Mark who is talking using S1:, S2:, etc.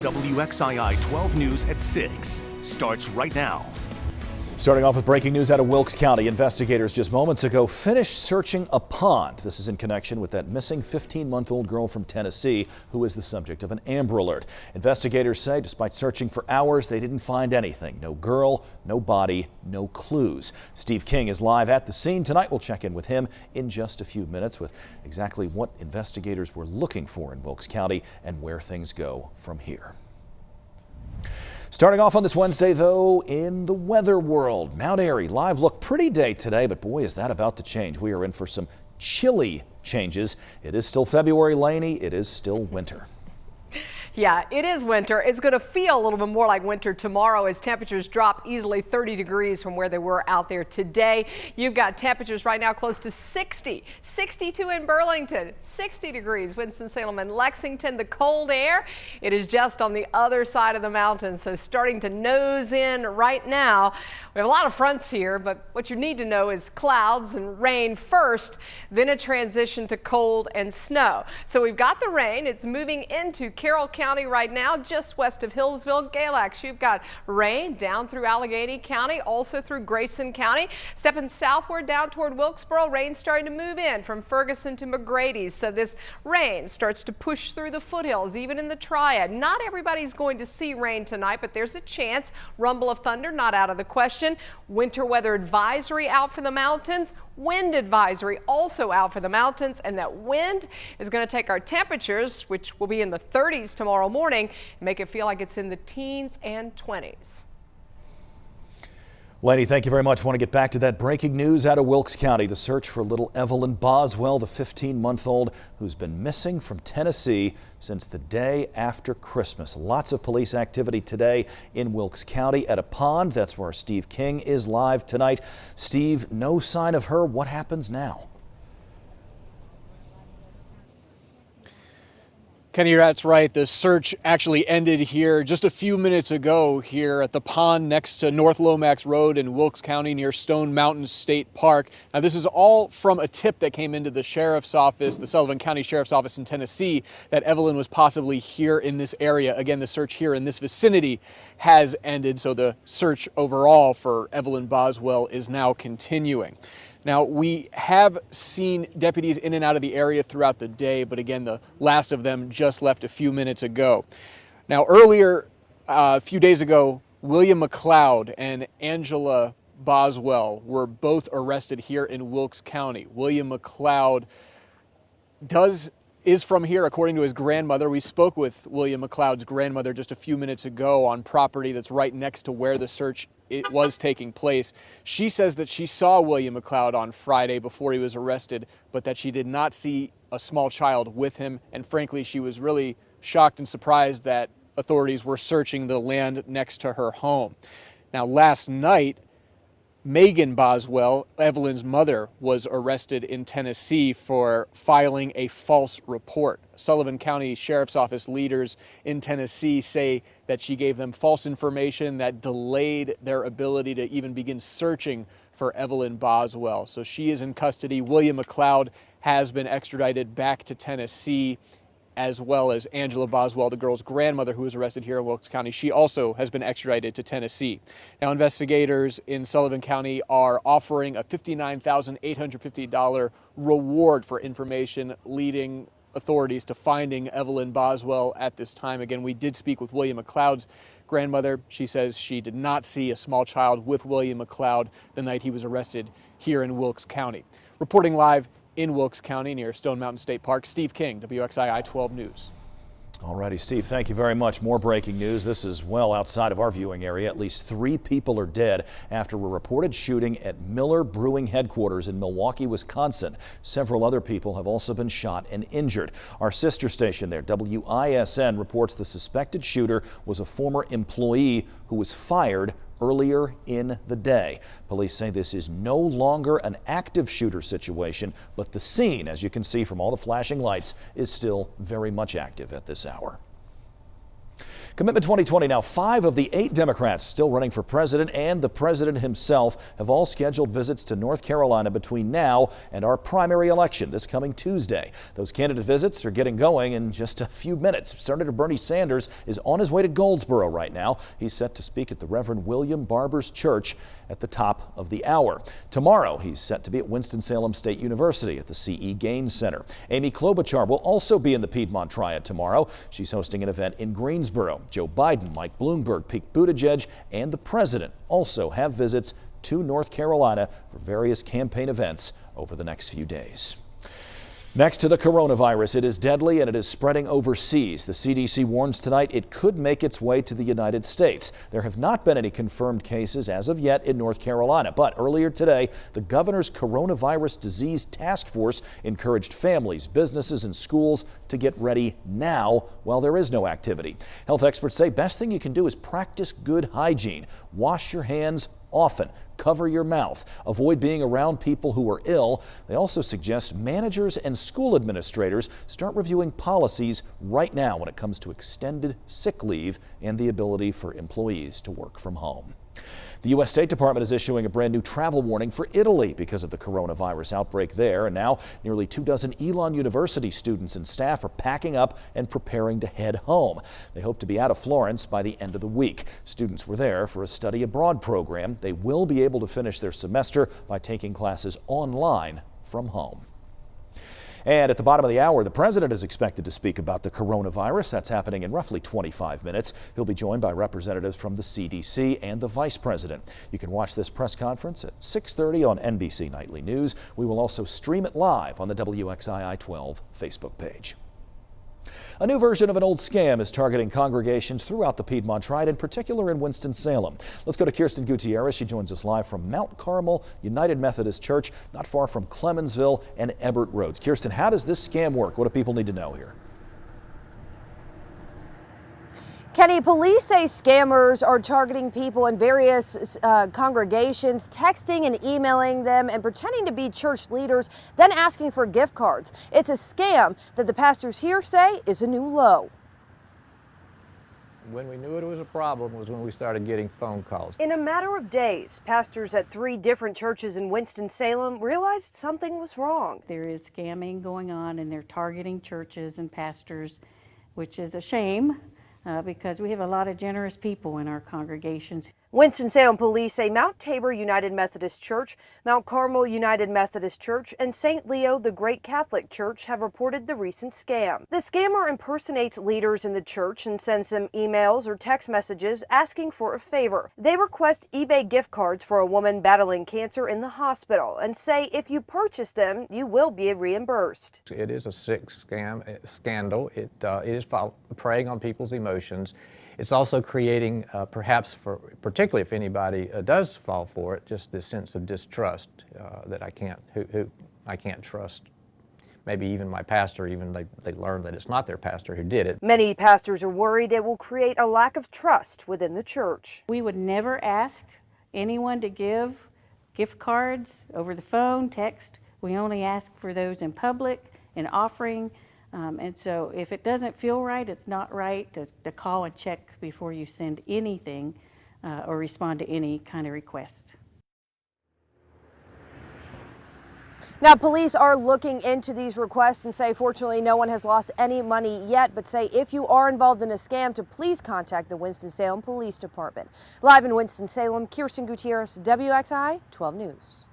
S1: WXII 12 News at 6 starts right now.
S2: Starting off with breaking news out of Wilkes County. Investigators just moments ago finished searching a pond. This is in connection with that missing 15-month-old girl from Tennessee who is the subject of an Amber Alert. Investigators say despite searching for hours, they didn't find anything. No girl, no body, no clues. Steve King is live at the scene tonight. We'll check in with him in just a few minutes with exactly what investigators were looking for in Wilkes County and where things go from here. Starting off on this Wednesday, though, in the weather world, Mount Airy live look pretty day today, but boy, is that about to change. We are in for some chilly changes. It is still February, Laney. It is still winter.
S3: Yeah, it is winter. It's going to feel a little bit more like winter tomorrow as temperatures drop easily 30 degrees from where they were out there today. You've got temperatures right now close to 60, 62 in Burlington, 60 degrees, Winston-Salem and Lexington. The cold air, it is just on the other side of the mountain, so starting to nose in right now. We have a lot of fronts here, but what you need to know is clouds and rain first, then a transition to cold and snow. So we've got the rain. It's moving into Carroll County right now, just west of Hillsville. Galax, you've got rain down through Allegheny County, also through Grayson County. Stepping southward down toward Wilkesboro, rain starting to move in from Ferguson to McGrady. So this rain starts to push through the foothills, even in the Triad. Not everybody's going to see rain tonight, but there's a chance. Rumble of thunder not out of the question. Winter weather advisory out for the mountains. Wind advisory also out for the mountains, and that wind is going to take our temperatures, which will be in the 30s tomorrow morning, and make it feel like it's in the teens and 20s.
S2: Laney, thank you very much. I want to get back to that breaking news out of Wilkes County. The search for little Evelyn Boswell, the 15-month-old who's been missing from Tennessee since the day after Christmas. Lots of police activity today in Wilkes County at a pond. That's where Steve King is live tonight. Steve, no sign of her. What happens now?
S4: Kenny, that's right. The search actually ended here just a few minutes ago here at the pond next to North Lomax Road in Wilkes County near Stone Mountain State Park. Now, this is all from a tip that came into the sheriff's office, the Sullivan County Sheriff's Office in Tennessee, that Evelyn was possibly here in this area. Again, the search here in this vicinity has ended, so the search overall for Evelyn Boswell is now continuing. Now, we have seen deputies in and out of the area throughout the day, but again, the last of them just left a few minutes ago. Now, earlier, a few days ago, William McLeod and Angela Boswell were both arrested here in Wilkes County. William McLeod is from here, according to his grandmother. We spoke with William McLeod's grandmother just a few minutes ago on property that's right next to where the search was taking place. She says that she saw William McLeod on Friday before he was arrested, but that she did not see a small child with him. And frankly, she was really shocked and surprised that authorities were searching the land next to her home. Now, last night, Megan Boswell, Evelyn's mother, was arrested in Tennessee for filing a false report. Sullivan County Sheriff's Office leaders in Tennessee say that she gave them false information that delayed their ability to even begin searching for Evelyn Boswell. So she is in custody. William McLeod has been extradited back to Tennessee, as well as Angela Boswell, the girl's grandmother, who was arrested here in Wilkes County. She also has been extradited to Tennessee. Now, investigators in Sullivan County are offering a $59,850 reward for information leading authorities to finding Evelyn Boswell at this time. Again, we did speak with William McLeod's grandmother. She says she did not see a small child with William McLeod the night he was arrested here in Wilkes County. Reporting live in Wilkes County near Stone Mountain State Park, Steve King, WXII 12 News.
S2: All righty, Steve, thank you very much. More breaking news. This is well outside of our viewing area. At least 3 people are dead after a reported shooting at Miller Brewing headquarters in Milwaukee, Wisconsin. Several other people have also been shot and injured. Our sister station there, WISN, reports the suspected shooter was a former employee who was fired earlier in the day. Police say this is no longer an active shooter situation, but the scene, as you can see from all the flashing lights, is still very much active at this hour. Commitment 2020 now. 5 of the 8 Democrats still running for president and the president himself have all scheduled visits to North Carolina between now and our primary election this coming Tuesday. Those candidate visits are getting going in just a few minutes. Senator Bernie Sanders is on his way to Goldsboro right now. He's set to speak at the Reverend William Barber's Church at the top of the hour. Tomorrow, he's set to be at Winston-Salem State University at the C.E. Gaines Center. Amy Klobuchar will also be in the Piedmont Triad tomorrow. She's hosting an event in Greensboro. Joe Biden, Mike Bloomberg, Pete Buttigieg, and the president also have visits to North Carolina for various campaign events over the next few days. Next to the coronavirus, it is deadly and it is spreading overseas. The CDC warns tonight it could make its way to the United States. There have not been any confirmed cases as of yet in North Carolina, but earlier today, the governor's coronavirus disease task force encouraged families, businesses, and schools to get ready now while there is no activity. Health experts say best thing you can do is practice good hygiene. Wash your hands often. Cover your mouth. Avoid being around people who are ill. They also suggest managers and school administrators start reviewing policies right now when it comes to extended sick leave and the ability for employees to work from home. The U.S. State Department is issuing a brand new travel warning for Italy because of the coronavirus outbreak there. And now nearly 24 Elon University students and staff are packing up and preparing to head home. They hope to be out of Florence by the end of the week. Students were there for a study abroad program. They will be able to finish their semester by taking classes online from home. And at the bottom of the hour, the president is expected to speak about the coronavirus. That's happening in roughly 25 minutes. He'll be joined by representatives from the CDC and the vice president. You can watch this press conference at 6:30 on NBC Nightly News. We will also stream it live on the WXII 12 Facebook page. A new version of an old scam is targeting congregations throughout the Piedmont Triad, in particular in Winston-Salem. Let's go to Kirsten Gutierrez. She joins us live from Mount Carmel United Methodist Church, not far from Clemensville and Ebert Roads. Kirsten, how does this scam work? What do people need to know here?
S5: Kenny, police say scammers are targeting people in various congregations, texting and emailing them and pretending to be church leaders, then asking for gift cards. It's a scam that the pastors here say is a new low.
S6: When we knew it was a problem was when we started getting phone calls.
S5: In a matter of days, pastors at 3 different churches in Winston-Salem realized something was wrong.
S7: There is scamming going on and they're targeting churches and pastors, which is a shame. Because we have a lot of generous people in our congregations.
S5: Winston-Salem police say Mount Tabor United Methodist Church, Mount Carmel United Methodist Church, and St. Leo the Great Catholic Church have reported the recent scam. The scammer impersonates leaders in the church and sends them emails or text messages asking for a favor. They request eBay gift cards for a woman battling cancer in the hospital and say if you purchase them, you will be reimbursed.
S6: It is a sick scandal. It is preying on people's emotions. It's also creating, perhaps, particularly if anybody does fall for it, just this sense of distrust that I can't trust. Maybe even my pastor, even they learn that it's not their pastor who did it.
S5: Many pastors are worried it will create a lack of trust within the church.
S7: We would never ask anyone to give gift cards over the phone, text. We only ask for those in public, in offering. And so if it doesn't feel right, it's not right to call and check before you send anything or respond to any kind of request.
S5: Now, police are looking into these requests and say, fortunately, no one has lost any money yet, but say if you are involved in a scam, to please contact the Winston-Salem Police Department. Live in Winston-Salem, Kirsten Gutierrez, WXII 12 News.